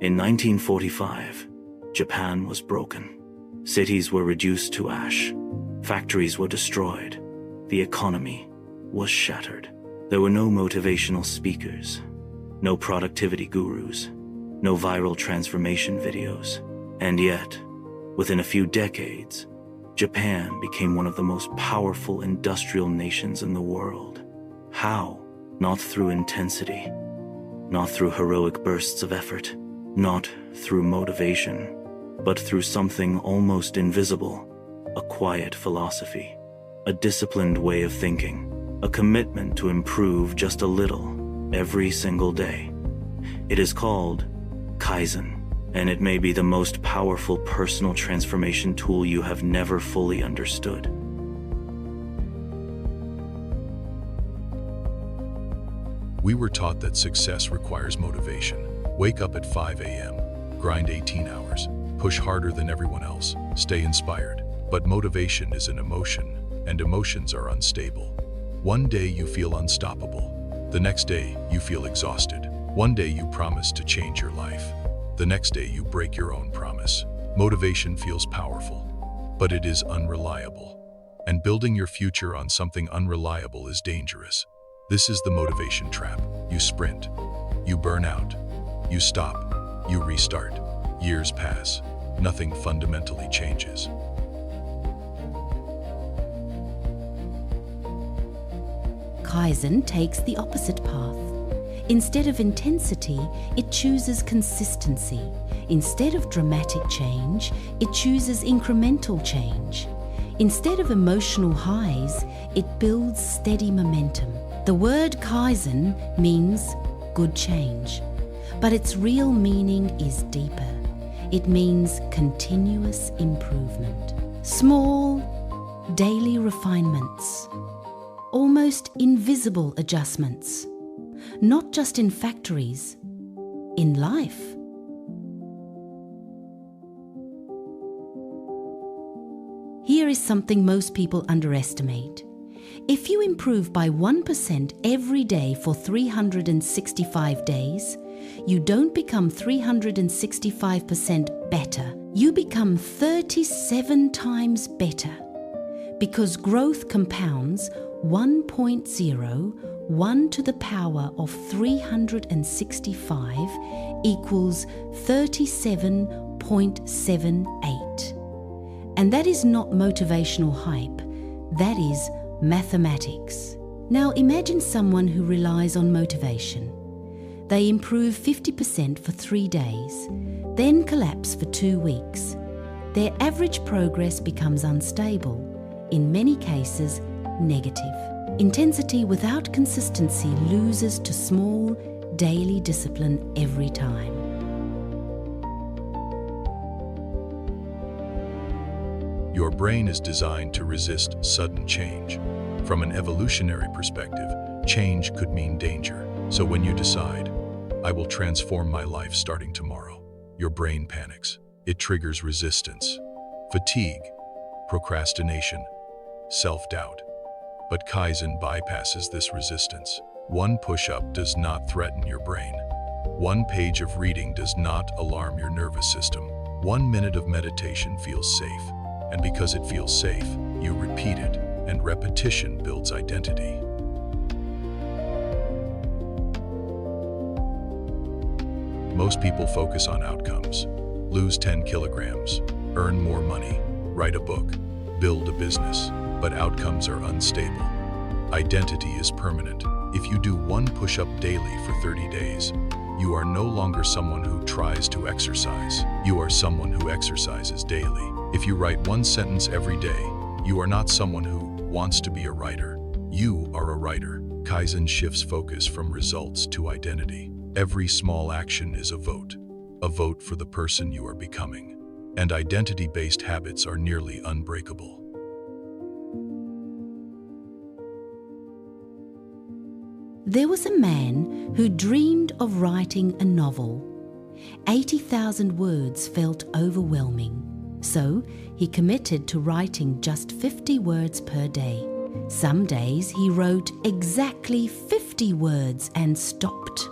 In 1945, Japan was broken. Cities were reduced to ash. Factories were destroyed. The economy was shattered. There were no motivational speakers, no productivity gurus, no viral transformation videos. And yet, within a few decades, Japan became one of the most powerful industrial nations in the world. How? Not through intensity, not through heroic bursts of effort, not through motivation, but through something almost invisible, a quiet philosophy, a disciplined way of thinking, a commitment to improve just a little every single day. It is called Kaizen, and it may be the most powerful personal transformation tool you have never fully understood. We were taught that success requires motivation. Wake up at 5 a.m., grind 18 hours, push harder than everyone else, stay inspired. But motivation is an emotion, and emotions are unstable. One day you feel unstoppable. The next day you feel exhausted. One day you promise to change your life. The next day you break your own promise. Motivation feels powerful, but it is unreliable. And building your future on something unreliable is dangerous. This is the motivation trap. You sprint, you burn out, you stop, you restart. Years pass, nothing fundamentally changes. Kaizen takes the opposite path. Instead of intensity, it chooses consistency. Instead of dramatic change, it chooses incremental change. Instead of emotional highs, it builds steady momentum. The word Kaizen means good change, but its real meaning is deeper. It means continuous improvement. Small, daily refinements. Almost invisible adjustments. Not just in factories, in life. Here is something most people underestimate. If you improve by 1% every day for 365 days, you don't become 365% better. You become 37 times better. Because growth compounds 1.0, 1 to the power of 365 equals 37.78. And that is not motivational hype, that is mathematics. Now imagine someone who relies on motivation. They improve 50% for 3 days, then collapse for 2 weeks. Their average progress becomes unstable, in many cases negative. Intensity without consistency loses to small, daily discipline every time. Your brain is designed to resist sudden change. From an evolutionary perspective, change could mean danger. So when you decide, I will transform my life starting tomorrow, your brain panics. It triggers resistance, fatigue, procrastination, self-doubt. But Kaizen bypasses this resistance. One push-up does not threaten your brain. One page of reading does not alarm your nervous system. 1 minute of meditation feels safe. And because it feels safe, you repeat it, and repetition builds identity. Most people focus on outcomes. Lose 10 kilograms, earn more money, write a book, build a business. But outcomes are unstable. Identity is permanent. If you do 1 push-up daily for 30 days, you are no longer someone who tries to exercise. You are someone who exercises daily. If you write 1 sentence every day, you are not someone who wants to be a writer. You are a writer. Kaizen shifts focus from results to identity. Every small action is a vote for the person you are becoming. And identity-based habits are nearly unbreakable. There was a man who dreamed of writing a novel. 80,000 words felt overwhelming, so he committed to writing just 50 words per day. Some days he wrote exactly 50 words and stopped.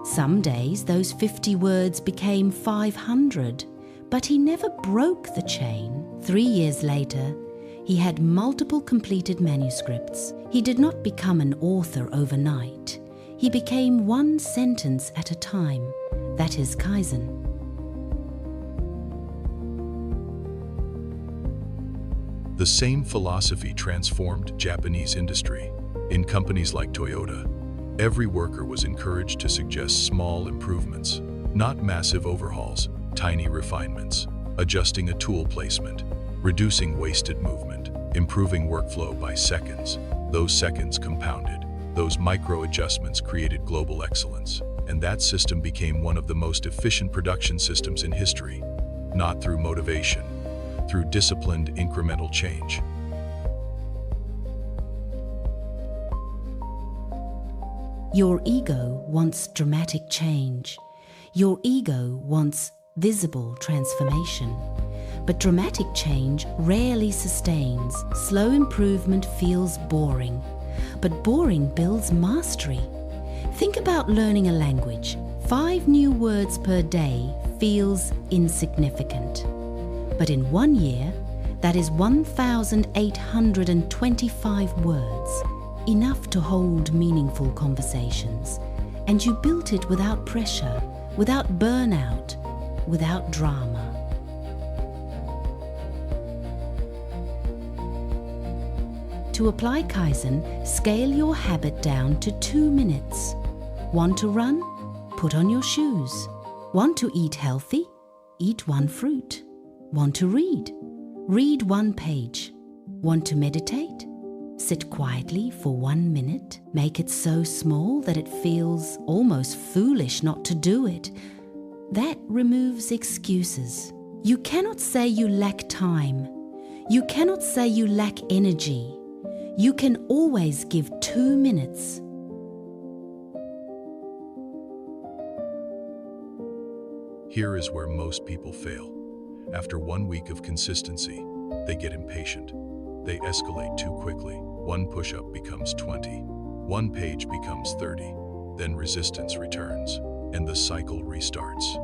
Some days those 50 words became 500, but he never broke the chain. 3 years later, he had multiple completed manuscripts. He did not become an author overnight. He became one sentence at a time. That is Kaizen. The same philosophy transformed Japanese industry. In companies like Toyota, every worker was encouraged to suggest small improvements, not massive overhauls, tiny refinements, adjusting a tool placement, reducing wasted movement, improving workflow by seconds. Those seconds compounded. Those micro adjustments created global excellence, and that system became one of the most efficient production systems in history, not through motivation, through disciplined incremental change. Your ego wants dramatic change. Your ego wants visible transformation. But dramatic change rarely sustains. Slow improvement feels boring. But boring builds mastery. Think about learning a language. 5 new words per day feels insignificant. But in 1 year, that is 1,825 words, enough to hold meaningful conversations. And you built it without pressure, without burnout, without drama. To apply Kaizen, scale your habit down to 2 minutes. Want to run? Put on your shoes. Want to eat healthy? Eat 1 fruit. Want to read? Read 1 page. Want to meditate? Sit quietly for 1 minute. Make it so small that it feels almost foolish not to do it. That removes excuses. You cannot say you lack time. You cannot say you lack energy. You can always give 2 minutes. Here is where most people fail. After 1 week of consistency, they get impatient. They escalate too quickly. 1 push-up becomes 20. 1 page becomes 30. Then resistance returns, and the cycle restarts.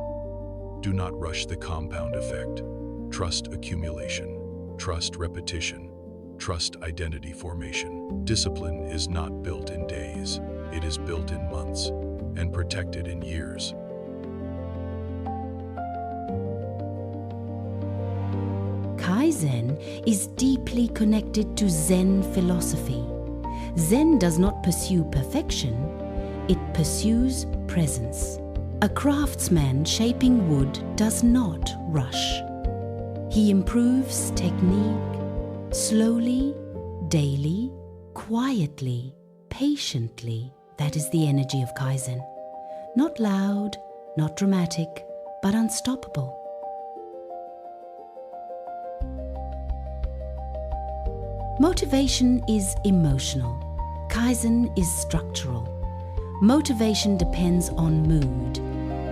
Do not rush the compound effect. Trust accumulation. Trust repetition. Trust identity formation. Discipline is not built in days. It is built in months and protected in years. Kaizen is deeply connected to Zen philosophy. Zen does not pursue perfection, it pursues presence. A craftsman shaping wood does not rush. He improves technique slowly, daily, quietly, patiently. That is the energy of Kaizen. Not loud, not dramatic, but unstoppable. Motivation is emotional. Kaizen is structural. Motivation depends on mood.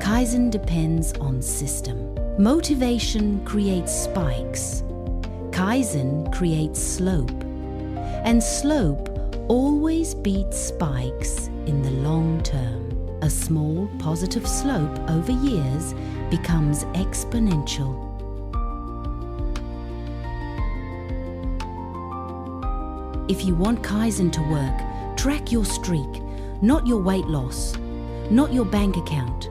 Kaizen depends on system. Motivation creates spikes. Kaizen creates slope. And slope always beats spikes in the long term. A small positive slope over years becomes exponential. If you want Kaizen to work, track your streak, not your weight loss, not your bank account.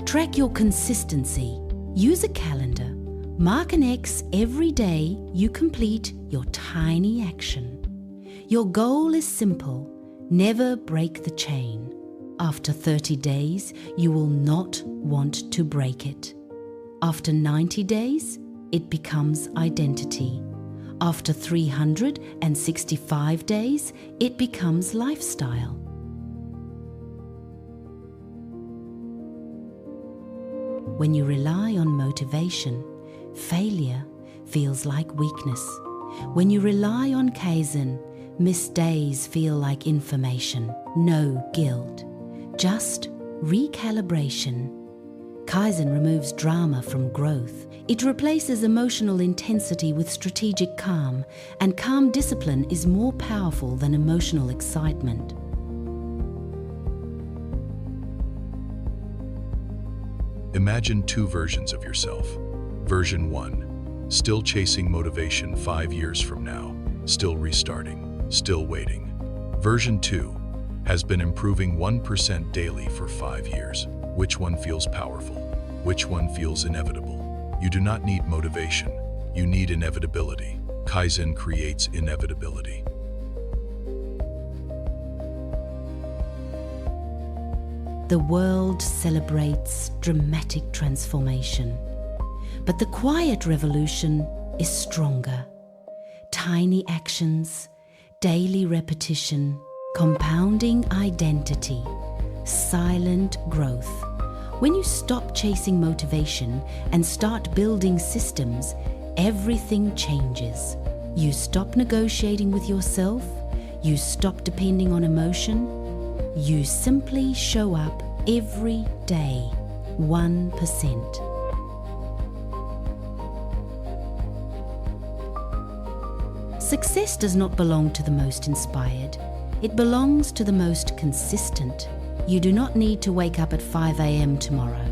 Track your consistency. Use a calendar. Mark an X every day you complete your tiny action. Your goal is simple. Never break the chain. After 30 days, you will not want to break it. After 90 days, it becomes identity. After 365 days, it becomes lifestyle. When you rely on motivation, failure feels like weakness. When you rely on Kaizen, missed days feel like information. No guilt, just recalibration. Kaizen removes drama from growth. It replaces emotional intensity with strategic calm, and calm discipline is more powerful than emotional excitement. Imagine two versions of yourself. Version 1, still chasing motivation 5 years from now, still restarting, still waiting. Version 2 has been improving 1% daily for 5 years. Which one feels powerful? Which one feels inevitable? You do not need motivation. You need inevitability. Kaizen creates inevitability. The world celebrates dramatic transformation, but the quiet revolution is stronger. Tiny actions, daily repetition, compounding identity, silent growth. When you stop chasing motivation and start building systems, everything changes. You stop negotiating with yourself, you stop depending on emotion, you simply show up every day, 1%. Success does not belong to the most inspired. It belongs to the most consistent. You do not need to wake up at 5 a.m. tomorrow.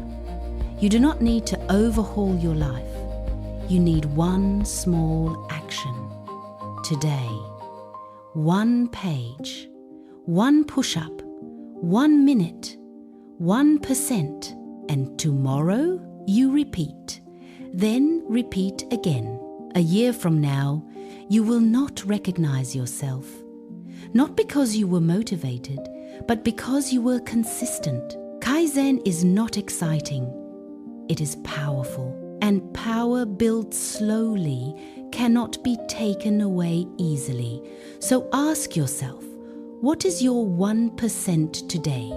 You do not need to overhaul your life. You need one small action. Today, 1 page, 1 push-up, 1 minute, 1%, and tomorrow you repeat. Then repeat again. A year from now, you will not recognize yourself. Not because you were motivated, but because you were consistent. Kaizen is not exciting. It is powerful. And power built slowly cannot be taken away easily. So ask yourself, what is your 1% today?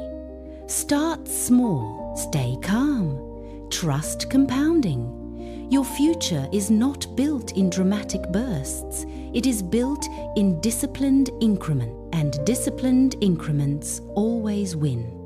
Start small, stay calm, trust compounding. Your future is not built in dramatic bursts. It is built in disciplined increments, and disciplined increments always win.